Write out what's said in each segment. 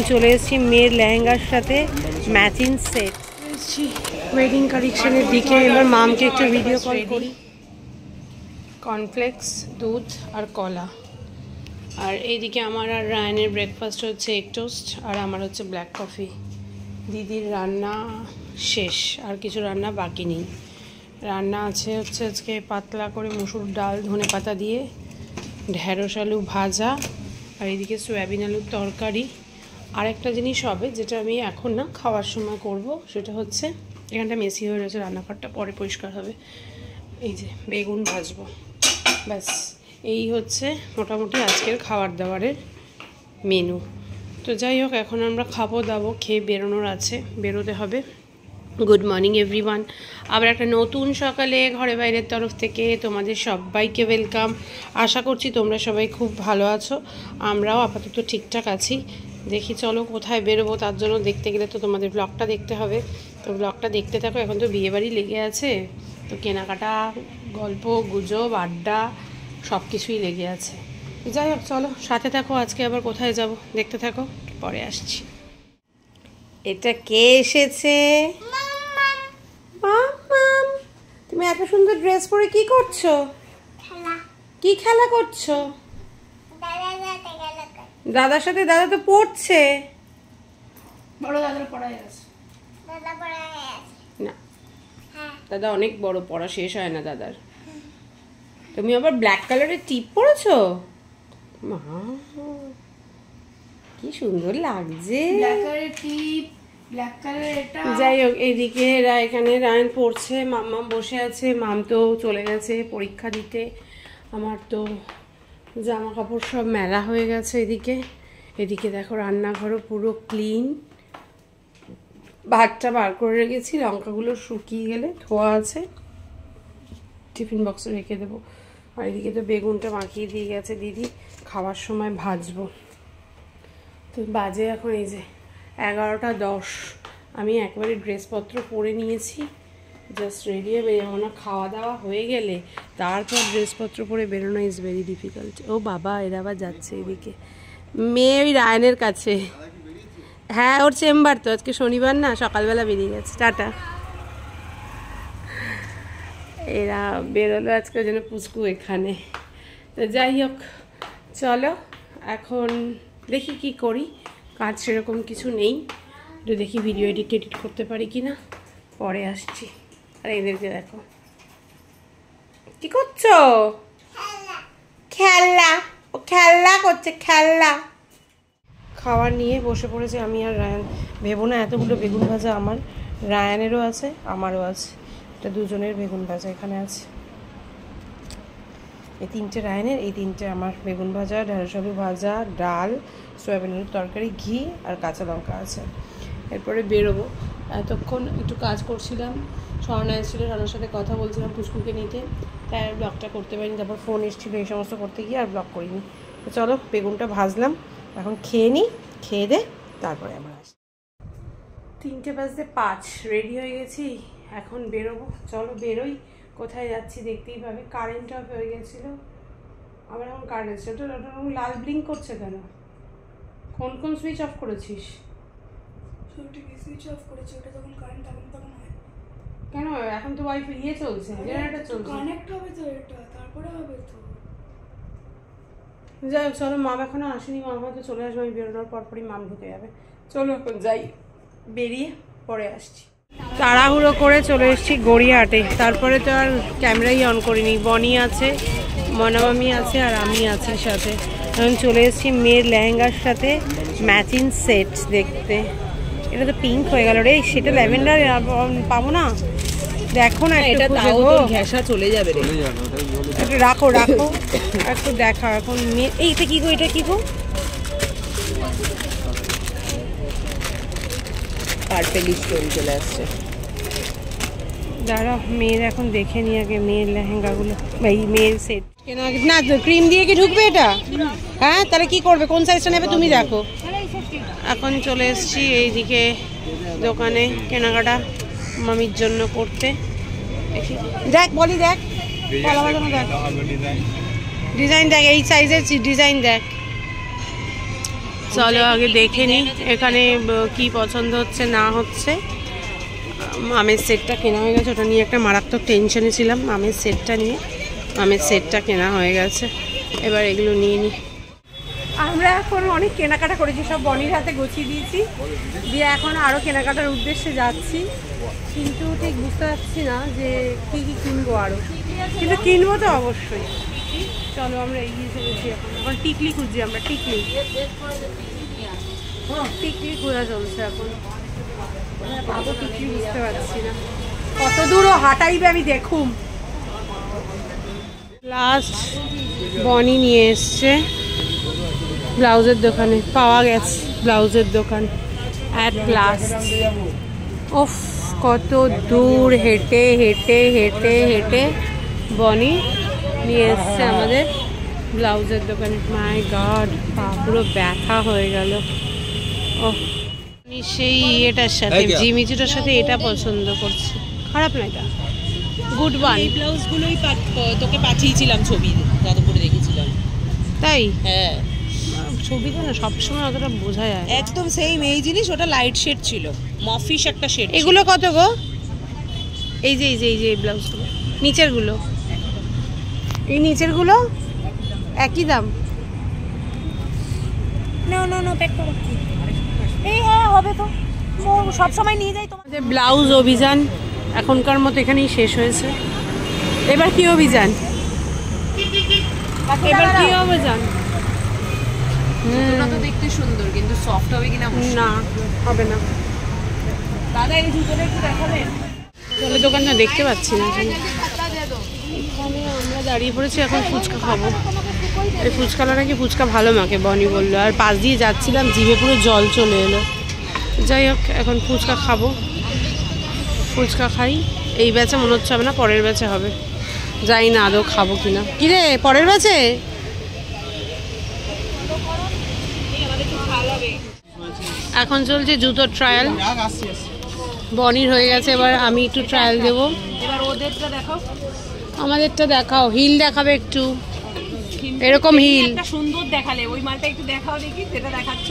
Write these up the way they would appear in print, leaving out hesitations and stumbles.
চলে এসেছি মেয়ের লেহেঙ্গার সাথে ম্যাচিং সেট। এসেছি ওয়েডিং কালেকশনের দিকে। এবার মামকে একটু ভিডিও কল করি। কর্নফ্লেক্স, দুধ আর কলা। আর এইদিকে আমার আর রায়ানের ব্রেকফাস্ট হচ্ছে এগ টোস্ট, আর আমার হচ্ছে ব্ল্যাক কফি। দিদির রান্না শেষ, আর কিছু রান্না বাকি নেই। রান্না আছে হচ্ছে আজকে পাতলা করে মসুর ডাল ধনে পাতা দিয়ে, ঢেঁড়স আলু ভাজা, আর এইদিকে সয়াবিন আলুর তরকারি। আর একটা জিনিস হবে যেটা আমি এখন না খাওয়ার সময় করব, সেটা হচ্ছে এখানটা মেসি হয়ে রয়েছে, রান্নাঘরটা পরে পরিষ্কার হবে। এই যে বেগুন ভাজবো, ব্যাস এই হচ্ছে মোটামুটি আজকের খাবার দাবারের মেনু। তো যাই হোক, এখন আমরা খাবো দাবো, খেয়ে বেরোনোর আছে, বেরোতে হবে। গুড মর্নিং এভরিওয়ান, আবার একটা নতুন সকালে ঘরে বাইরের তরফ থেকে তোমাদের সবাইকে ওয়েলকাম। আশা করছি তোমরা সবাই খুব ভালো আছো, আমরাও আপাতত ঠিকঠাক আছি। দেখি চলো কোথায় বেরোবো, তার জন্য দেখতে গেলে তো তোমাদের ব্লগটা দেখতে হবে। তো ব্লগটা দেখতে থাকো। এখন তো বিয়েবাড়ি লেগে আছে, তো কেনাকাটা, গল্প গুজব, আড্ডা সব কিছুই লেগে আছে। যাই হোক চলো সাথে থাকো, আজকে আবার কোথায় যাব দেখতে থাকো, পরে আসছি। এটা কে এসেছে? মাম, তুমি এত সুন্দর ড্রেস পরে কি করছো? কি খেলা করছো? দাদার সাথে? দাদা তো পড়ছে। বড় দাদার পড়ায় আছে না, দাদা অনেক বড়, পড়া শেষ হয় না দাদার। তুমি আবার ব্ল্যাক কালারের টিপ পরেছো? মা কি সুন্দর লাগছে। যাই হোক, এইদিকে এখানে রায়ন পড়ছে, মাম্মাম বসে আছে। মাম তো চলে গেছে পরীক্ষা দিতে। আমার তো জামা কাপড় সব মেলা হয়ে গেছে। এদিকে দেখো রান্নাঘরও পুরো ক্লিন। ভাতটা বার করে রেখেছি, লঙ্কাগুলো শুকিয়ে গেলে ধোয়া আছে, টিফিন বক্সে রেখে দেবো। আর এদিকে তো বেগুনটা মাখিয়ে দিয়ে গেছে দিদি, খাওয়ার সময় ভাজবো। তো বাজে এখন এই যে 11টা 10। আমি একবারে ড্রেসপত্র পরে নিয়েছি, জাস্ট রেডি হয়ে বেরোবো। না খাওয়া দাওয়া হয়ে গেলে তারপর ড্রেসপত্র পরে বেরোনো ইজ ভেরি ডিফিকাল্ট। ও বাবা, এরা আবার যাচ্ছে এদিকে। মেয়ে ওই রায়নের কাছে। হ্যাঁ, ওর চেম্বার তো, আজকে শনিবার না, সকালবেলা বেরিয়ে গেছে। টাটা। এরা বেরোলো আজকে, যেন পুচকু এখানে। তো যাই হোক চলো, এখন দেখি কি করি। কাজ সেরকম কিছু নেই, তো দেখি ভিডিও এডিট করতে পারি কি না, পরে আসছি। আর এদেরকে দেখো কি করছো? খেলনা, ও খেলনা করছে, খেলনা। খাবার নিয়ে বসে পড়েছে আমি আর রায়ান। ভেবো না এতগুলো বেগুন ভাজা আমার, রায়ানেরও আছে আমারও আছে। এটা দুজনের বেগুন ভাজা এখানে আছে। এই 3টে রায়ানের, এই 3টে আমার। বেগুন ভাজা, ঢেঁড়স আলু ভাজা, ডাল, সয়াবিনের তরকারি, ঘি আর কাঁচা লঙ্কা আছে। এরপরে বেরোবো। এতক্ষণ একটু কাজ করছিলাম, স্বর্ণা এসেছিল, স্বর্ণার সাথে কথা বলছিলাম পুষ্কুকে নিতে, তাই আর ব্লগটা করতে পারিনি। তারপর ফোন এসেছিলো, এই সমস্ত করতে গিয়ে আর ব্লগ করিনি। তো চলো বেগুনটা ভাজলাম, এখন খেয়ে নিই, খেয়ে দে তারপরে আমরা আসি। 3:05 রেডি হয়ে গেছি, এখন বেরোবো। চলো বেরোই। কোথায় যাচ্ছি দেখতেই পাবে। কারেন্ট অফ হয়ে গেছিলো, আবার এখন কারেন্ট এসছে। ওটা লাল ব্লিঙ্ক করছে কেন? কোন সুইচ অফ করেছিস? সুইচ অফ করেছি, ওটা যখন কারেন্ট তখন হয়। কেন? এখন তো ওয়াইফাই ইয়ে চলছে, জেনারেটর চলছে। কানেক্ট হবে তো এটা, তারপরে হবে তো। যাই হোক চলো, মাম এখনো আসেনি, মাম হয়তো চলে আসবে। আমি বেরোনোর পরপরই মাম ঢুকে যাবে। চলো এখন যাই, বেরিয়ে পরে আসছি। তাড়াহুড়ো করে চলে এসেছি গড়িয়াহাটে। তারপরে তো আর ক্যামেরাই অন করিনি। বনি আছে, মনামামি আছে, আর আমি আছি সাথে। এখন চলে এসেছি মেয়ের লেহেঙ্গার সাথে ম্যাচিং সেট দেখতে। এটা তো পিঙ্ক হয়ে গেল রে, সেটা ল্যাভেন্ডার পাবো না। দেখো না, এটা ঘেঁষা চলে যাবে রে, একটু রাখো একটু দেখা। এখন এইটা কি গো, এটা কি গো? পার্পেলি স্টোন চলে আসছে। দাঁড়া, মেয়ের এখন দেখে নি আগে মেয়ের লেহেঙ্গাগুলো, এই মেয়ের সেট না। ক্রিম দিয়ে কি ঢুকবে এটা? হ্যাঁ, তাহলে কি করবে? কোন সাইজটা নেবে তুমি দেখো। এখন চলে এসেছি এইদিকে দোকানে কেনাকাটা মামির জন্য করতে। দেখি, দেখ বলি, দেখ দেখ ডিজাইন, দেখ এই সাইজের ডিজাইন দেখ। চলো আগে দেখে নিই এখানে কি পছন্দ হচ্ছে না হচ্ছে। আমের সেটটা কেনা হয়ে গেছে, ওটা নিয়ে একটা মারাত্মক টেনশনে ছিলাম। আমের সেটটা নিয়ে আমের সেটটা কেনা হয়ে গেছে, এবার এগুলো নিয়ে নিই। আমরা এখন অনেক কেনাকাটা করেছি, সব বনির হাতে গুছিয়ে দিয়েছি, দিয়ে এখন আরও কেনাকাটার উদ্দেশ্যে যাচ্ছি, কিন্তু ঠিক বুঝতে পারছি না যে কী কী কিনবো আরও, কিন্তু কিনবো তো অবশ্যই। চলো আমরা এগিয়ে চলেছি। এখন টিকলি খুঁজছি, আমরা টিকলি খোঁজা চলছে এখন। পাবো টিকলি বুঝতে পারছি না, কত দূরও হাঁটাইবে আমি দেখুম। লাস্ট বনি নিয়ে এসছে ব্লাউজের দোকানে, পাওয়া গেছে ব্লাউজের দোকান অ্যাট লাস্ট। ওফ কত দূর হেঁটে হেঁটে হেঁটে হেঁটে বনি নিয়ে এসছে আমাদের ব্লাউজের দোকানে। মাই গড, পা পুরো ব্যথা হয়ে গেল। ও সেই এটার সাথে জিমিচুটার সাথে এটা পছন্দ করছে, খারাপ না, এটা গুড ওয়ান। এই ব্লাউজগুলোই তোকে পাঠিয়েছিলাম ছবি, যাদবপুরে দেখেছিলাম। তাই? হ্যাঁ, ছবিতে না সবসময় অতটা বোঝা যায়। একদম সেম এই জিনিস, ওটা লাইট শেড ছিল, মফিশ একটা শেড। এগুলো কত গো? এই যে এই যে এই যে ব্লাউজগুলো, নিচেরগুলো, এই নিচেরগুলো একই দাম? না না না, প্যাক করো। এই হ্যাঁ হবে তো, সব সময় নিয়ে যাই তোমাদের। ব্লাউজ অভিযান এখনকার মতো এখানেই শেষ হয়েছে। এবার কি অভিযান? এবার কি অভিযান? জুতোটা তো দেখতে সুন্দর, কিন্তু সফট হবে কিনা না, হবে না। দাদা এই জুতোটা একটু দেখাবেন? তাহলে দোকানটা দেখতে পাচ্ছি না এখানে। এখানে আমরা দাঁড়িয়ে পড়েছি, এখন ফুচকা খাবো। এই ফুচকাটা নাকি ফুচকা ভালো মাকে বনি বললো, আর পাশ দিয়ে যাচ্ছিলাম জিভে পুরো জল চলে এলো। যাই হোক এখন ফুচকা খাবো, ফুচকা খাই। এই ব্যাচে মনে হচ্ছে হবে না, পরের ব্যাচে হবে, যাই না আদৌ খাবো কিনা। কিরে পরের ব্যাচে? এখন চলছে জুতোর ট্রায়াল, বনির হয়ে গেছে, এবার আমি একটু ট্রায়াল দেবো। এবার ওদেরটা দেখাও, আমাদেরটা দেখাও। হিল দেখাবে একটু, এরকম হিল একটা সুন্দর দেখালে। ওই মালটা একটু দেখাও দেখি, যেটা দেখাচ্ছ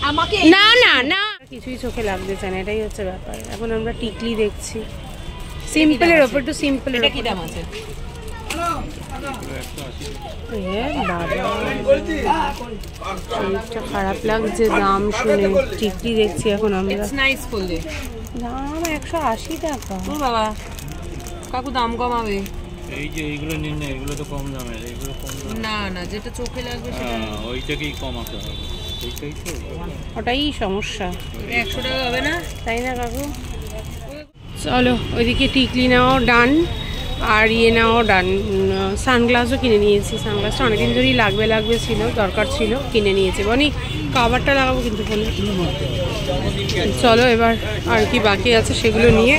আমাকে। না না না, কিছুই চোখে লাগতেছে না, এটাই হচ্ছে ব্যাপার। এখন আমরা টিকলি দেখছি, সিম্পলের ওপর, একটু সিম্পলের। এটা কি দাম আছে? শরীরটা খারাপ লাগছে দাম শুনে। টিকলি দেখছি এখন আমরা, নাইস করলে দাম 180 টাকা। ও বাবা, কাকু দাম কমাবে। এই যে এইগুলো নিন না, এগুলো তো কম দামের, এগুলো কম দাম না না, যেটা চোখে লাগবে সেটা। ওইটাকেই কমাতে হবে, ওইটাই তো। ওটাই সমস্যা। 100 টাকা হবে না, তাই না কাকু? চলো ওইদিকে টিকলি নেওয়াও ডান, আর ইয়ে নেওয়াও ডান। সানগ্লাসও কিনে নিয়েছি, সানগ্লাসটা অনেকদিন ধরেই লাগবে ছিল, দরকার ছিল, কিনে নিয়েছি। বনি কাভারটা লাগাবো কিন্তু ফোনে। চলো এবার আর কি বাকি আছে সেগুলো নিয়ে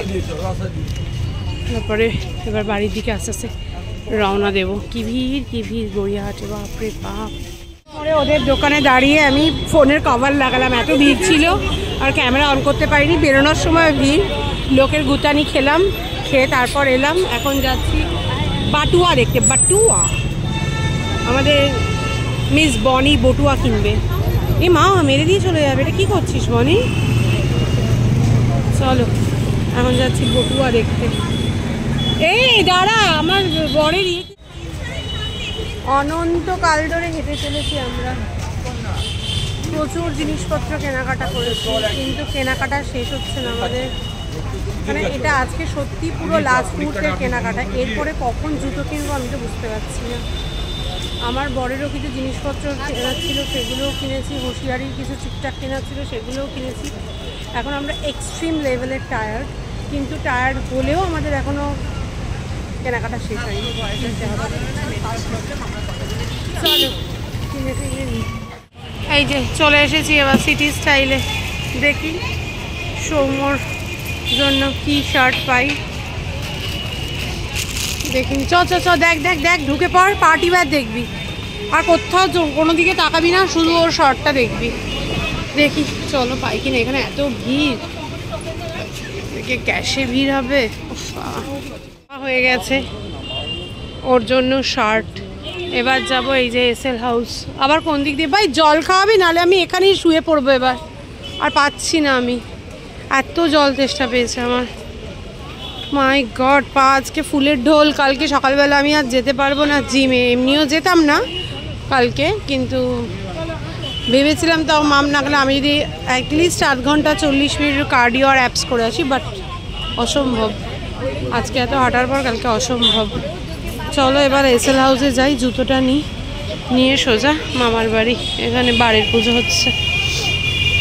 তারপরে এবার বাড়ির দিকে আস্তে আস্তে রওনা দেবো। কি ভিড় গড়িয়াহাটে, বাপরে বাপ। পরে ওদের দোকানে দাঁড়িয়ে আমি ফোনের কভার লাগালাম, এত ভিড় ছিল আর ক্যামেরা অন করতে পারিনি। বেরোনোর সময় ভিড়, লোকের গুতানি খেলাম, খেয়ে তারপর এলাম। এখন যাচ্ছি বাটুয়া দেখতে, বাটুয়া। আমাদের মিস বনি বটুয়া কিনবে। এই মা মেরে দিয়ে চলে যাবে, এটা কি করছিস বনি? চলো এখন যাচ্ছি বটুয়া দেখতে। এই দাঁড়া, আমার বরের অনন্তকাল ধরে হেঁটে চলেছি আমরা, প্রচুর জিনিসপত্র কেনাকাটা করেছি, কিন্তু কেনাকাটা শেষ হচ্ছে না আমাদের। মানে এটা আজকে সত্যি পুরো লাস্ট মুহূর্তের কেনাকাটা, এরপরে কখন জুতো কিনবো আমি তো বুঝতে পারছি না। আমার বরেরও কিছু জিনিসপত্র কেনার ছিল, সেগুলোও কিনেছি। হুঁশিয়ারির কিছু ঠিকঠাক কেনার ছিল, সেগুলোও কিনেছি। এখন আমরা এক্সট্রিম লেভেলের টায়ার্ড, কিন্তু টায়ার্ড হলেও আমাদের এখনও কেনাকাটা শেষ হয়নি। চলো কিনে কিনে নিই। এই যে চলে এসেছি এবার সিটি স্টাইলে, দেখি সৌম্যর জন্য কি শার্ট পাই। দেখিনি, চ দেখ দেখ দেখ, ঢুকে পড়, পার্টি ওয়্যার দেখবি, আর কোথাও কোনো দিকে তাকাবি না, শুধু ওর শার্টটা দেখবি। দেখি চলো পাই কিনা। এখানে এত ভিড়, দেখে ক্যাশে ভিড় হবে। হয়ে গেছে ওর জন্য শার্ট, এবার যাব এই যে এসএল হাউস। আবার কোন দিক দিয়ে ভাই জল খাওয়াবি, নাহলে আমি এখানেই শুয়ে পড়বো এবার। আর পাচ্ছি না, আমি এত জল তেষ্টা পেয়েছে আমার। মাই গড, পা আজকে ফুলের ঢোল। কালকে সকালবেলা আমি আর যেতে পারবো না জিমে, এমনিও যেতাম না কালকে, কিন্তু ভেবেছিলাম তাও মাম না গেলে আমি যদি অ্যাটলিস্ট 8 ঘন্টা 40 মিনিট কার্ডিও আর অ্যাপস করে আসি, বাট অসম্ভব। আজকে এত হাঁটার পর কালকে অসম্ভব। চলো এবার এসএল হাউসে যাই, জুতোটা নিয়ে সোজা মামার বাড়ি। এখানে বাড়ির পুজো হচ্ছে,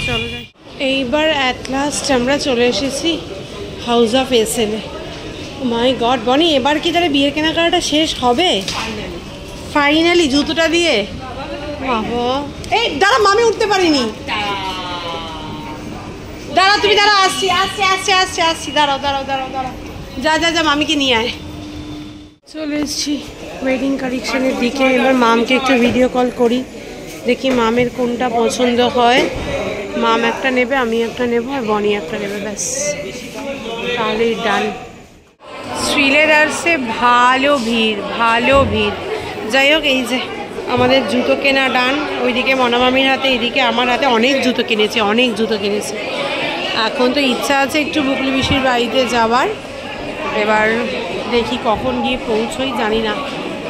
চলো যাই। এইবার অ্যাট লাস্ট আমরা চলে এসেছি হাউস অফ এসএলে। মাই গড বনি, এবার কি তাহলে বিয়ের কেনাকাটা শেষ হবে ফাইনালি জুতোটা দিয়ে? বাবা এই দাঁড়া, মামি উঠতে পারিনি। দাঁড়া তুমি, দাঁড়া আসছি আসছি আসছি আসছি আসছি, দাঁড়াও দাঁড়াও দাঁড়াও দাঁড়াও, যা যা যা মামিকে নিয়ে আয়। চলে এসেছি ওয়েডিং কালেকশনের দিকে। এবার মামকে একটু ভিডিও কল করি, দেখি মামের কোনটা পছন্দ হয়। মাম একটা নেবে, আমি একটা নেব, আর বনি একটা নেবে, ব্যাস তাহলেই ডান। শ্রীলেদার্সে ভালো ভিড়, ভালো ভিড়। যাই হোক, এই যে আমাদের জুতো কেনা ডান। ওইদিকে মনামামির হাতে, এদিকে আমার হাতে অনেক জুতো কিনেছে, অনেক জুতো কিনেছে। এখন তো ইচ্ছা আছে একটু বুকলি পিসির বাড়িতে যাওয়ার। এবার দেখি কখন গিয়ে পৌঁছোই জানি না।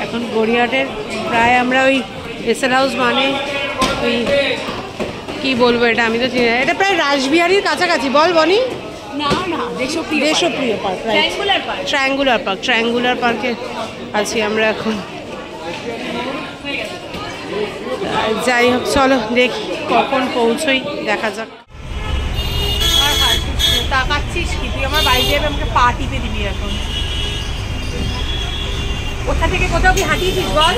এখন গড়িয়াহাটের প্রায় আমরা ওই এসএল হাউস মানে ওই কি বলবো, এটা আমি তো চিনি না, এটা প্রায় রাসবিহারীর কাছাকাছি। বল বনি? না না, দেশপ্রিয় পার্ক, ট্রায়াঙ্গুলার পার্কে আছি আমরা এখন। যাই হোক চলো দেখি কখন পৌঁছোই, দেখা যাক। তাকাচ্ছিস কি তুই? আমার বাড়ি যাবে, আমাকে পা টিপে দিবি এখন। কোথা থেকে কোথাও কি হাঁটিয়েছিস বল?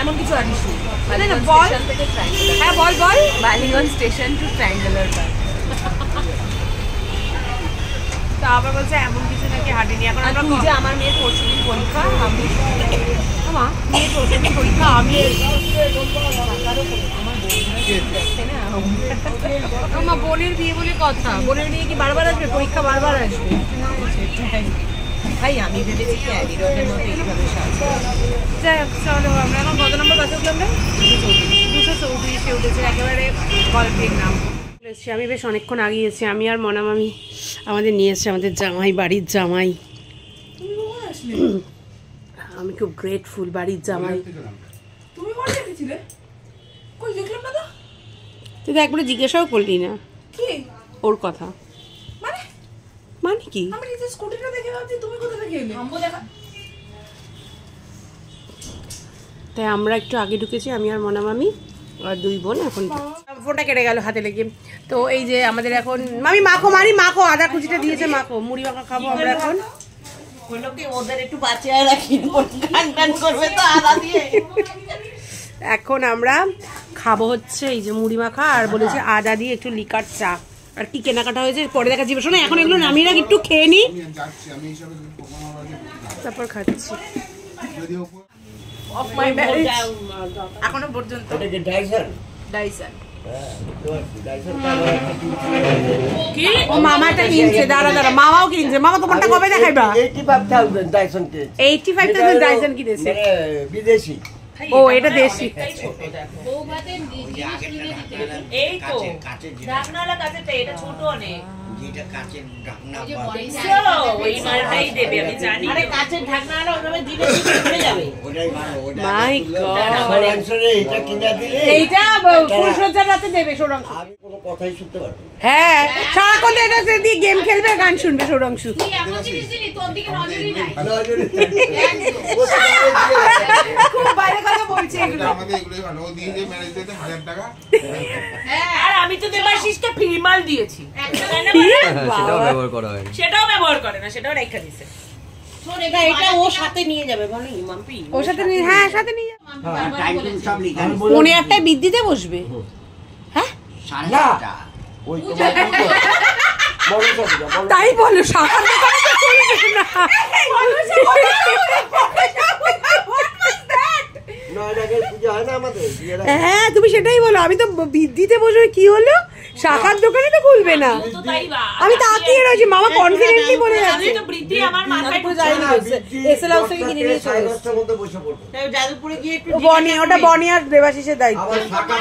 এমন কিছু আনিস না বল, হ্যাঁ বল বল। Ballygunge station to Triangular Park. তা আবার বলছে এমন কিছু নাকি হাঁটিনি। এখন আমরা তুই যে আমার মেয়ের পরশুদিন পরীক্ষা, আমি মেয়ের পরশুদিন পরীক্ষা, আমি আমার বোনের বিয়ে বলে কথা। বোনের বিয়ে কি বারবার আসবে? পরীক্ষা বারবার আসবে। ভাই আমি ভেবেছি কি অ্যাডি রোডের মতো এইভাবে সাজা। যাই হোক চলো, আমরা এখন কত নম্বর বাসে উঠলাম? 234 উঠেছে, একেবারে গল্পের নাম। আমি বেশ অনেকক্ষণ আগে গেছি, আমি আর মনামামি। আমাদের নিয়ে এসছে আমাদের জামাই, বাড়ির জামাই। আমি খুব গ্রেটফুল, বাড়ির জামাই। তুমি কোন দেখেছিলে? কই দেখলাম না তো। তুই তো একবারে জিজ্ঞাসাও করলি না কি ওর কথা। মানে কি? আমি নিজে স্কুটিটা দেখে ভাবছি তুমি কোথা থেকে এলে। হাম্বো দেখা। তাই আমরা একটু আগে ঢুকেছি, আমি আর মনামামি আর দুই বোন। এখন ফোনটা কেটে গেল হাতে লেগে। তো এই যে আমাদের এখন মামি মাখো আদা কুচিটা দিয়েছে, মাখো মুড়ি মাখা খাবো আমরা এখন। ওদের একটু বাঁচিয়ে রাখি, গান করবে তো আদা দিয়ে। এখন আমরা খাবো হচ্ছে এই যে মুড়ি মাখা, আর বলেছে আদা দিয়ে একটু লিকার চা। আর কি কেনাকাটা হয়েছে পরে দেখা যাবে। শোনো এখন এগুলো নামিয়ে রাখ, একটু খেয়ে নি, তারপর খাচ্ছি। অফ মাই ম্যারেজ এখনো পর্যন্ত। এটা কি ডাইসন? ডাইসন কি ও মামাটা কিনছে? দাঁড়া মামাও কিনছে। মামা তোমারটা কবে দেখাইবা? 85,000 ডাইসন কে? 85,000 ডাইসন কিনেছে। বিদেশি। ও এটা দেশি। এই তো ঢাকনাওয়ালা কাঁচেরটা, এটা ছোট অনেক। যেটা কাচের ঢাকনা ওই মালটাই দেবে আমি জানি। আরে কাঁচের ঢাকনাওয়ালা ওভাবে দিলে ভরে যাবে। ওটাই ভালো। ওটা মাই গড, এটা কিনা দিলে এইটা ফুলসজ্জার রাতে দেবে সোরাংশ। আমি কোনো কথাই শুনতে পারবো না। হ্যাঁ সারাক্ষণ এটা দিয়ে গেম খেলবে, গান শুনবে সোরাংশ। খুব বাইরে কথা বলছে এগুলো। আমাদের এগুলোই ভালো। ও দিয়ে যে ম্যারেজ ডেতে 1000 টাকা। আর আমি তো দেবাশিসকে ফ্রি মাল দিয়েছি। সেটাও ব্যবহার করা হয়। সেটাও ব্যবহার করে না, সেটাও রেখে দিছে। এটা ও সাথে নিয়ে যাবে বলো মাম্পি। ওর সাথে হ্যাঁ সাথে নিয়ে যাবে। টাইম সব লিখা আছে। উনি একটা বিদ্যুতে বসবে। হ্যাঁ না ওই তোমার বড় সব বড় তাই বলো, শাখার দোকানে তো চলবে না। নয় টাকার পূজা হয় না আমাদের? হ্যাঁ তুমি সেটাই বলো। আমি তো বিদ্যুতে বসবে, কি হলো শাখার দোকানে তো খুলবে না। আমি তাকিয়ে রয়েছি, মামা কনফিডেন্টলি বলে যাচ্ছে। এসএল হাউস থেকে কিনে নিয়ে চলে এসেছে। মধ্যে বসে পড়বো বনি, ওটা বনি আর দেবাশিসের দায়িত্ব। আবার শাখা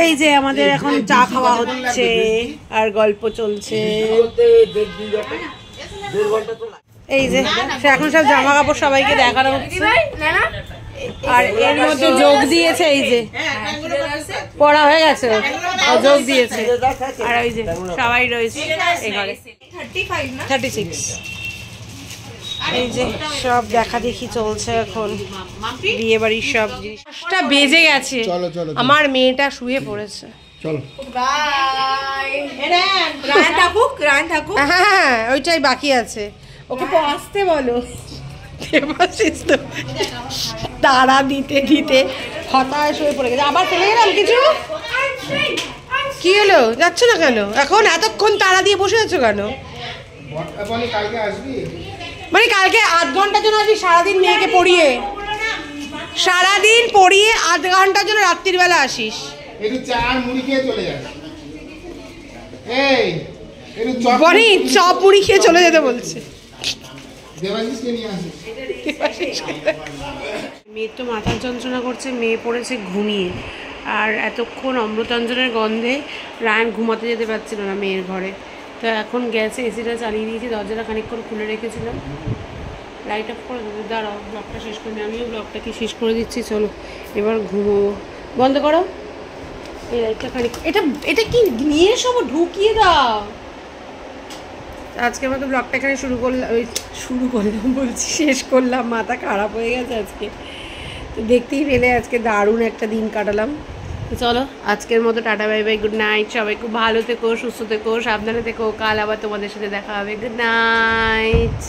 এই যে আমাদের এখন চা খাওয়া হচ্ছে আর গল্প চলছে। করতে 1.5 ঘন্টা তো লাগে। এই যে এখন সব জামা কাপড় সবাইকে দেখানো হচ্ছে, আর এর মধ্যে যোগ দিয়েছে। এই যে পড়া হয়ে গেছে, ও যোগ দিয়েছে। আর ওই যে সবাই রয়েছে এই ঘরে 36। এই যে সব দেখা দেখি চলছে এখন, বিয়ে বাড়ির সব জিনিসটা বেজে গেছে। আমার মেয়েটা শুয়ে পড়েছে। হ্যাঁ, ওইটাই বাকি আছে, ওকে আসতে বলো। তারা দিতে দিতে হতাশ হয়ে পড়ে গেছে। আবার ফেলে গেলাম কিছু। কি হলো, যাচ্ছ না কেন এখন? এতক্ষণ তারা দিয়ে বসে আছো কেন? মানে কালকে 8 ঘন্টার জন্য আসবি? সারাদিন মেয়েকে পড়িয়ে, সারাদিন পড়িয়ে 8 ঘন্টার জন্য রাত্রির বেলা আসিস? একটু চা আর মুড়ি খেয়ে চলে যাস। এই একটু বনি চপ মুড়ি খেয়ে চলে যেতে বলছে। দেবাশিসকে নিয়ে আসিস। মেয়ের তো মাথার যন্ত্রণা করছে, মেয়ে পড়েছে ঘুমিয়ে। আর এতক্ষণ অমৃতাঞ্জনের গন্ধে রায়ান ঘুমাতে যেতে পারছিল না মেয়ের ঘরে। তো এখন গেছে, এসিটা চালিয়ে দিয়েছি, দরজাটা খানিকক্ষণ খুলে রেখেছিলাম। লাইট অফ করে দেবো, দাঁড়াও ব্লগটা শেষ করে নিই। আমিও ব্লগটাকে শেষ করে দিচ্ছি, চলো এবার ঘুমোবো। বন্ধ করো এই লাইটটা খানিক। এটা কি নিয়ে সব ঢুকিয়ে দাও। আজকের মতো ব্লগটা এখানে শুরু করলাম বলছি, শেষ করলাম। মাথা খারাপ হয়ে গেছে আজকে। তো দেখতেই পেলে আজকে দারুণ একটা দিন কাটালাম। তো চলো আজকের মতো tata, bye bye, good night. সবাই খুব ভালো থেকো, সুস্থ থেকো, সাবধানে থেকো। কাল আবার তোমাদের সাথে দেখা হবে। Good night.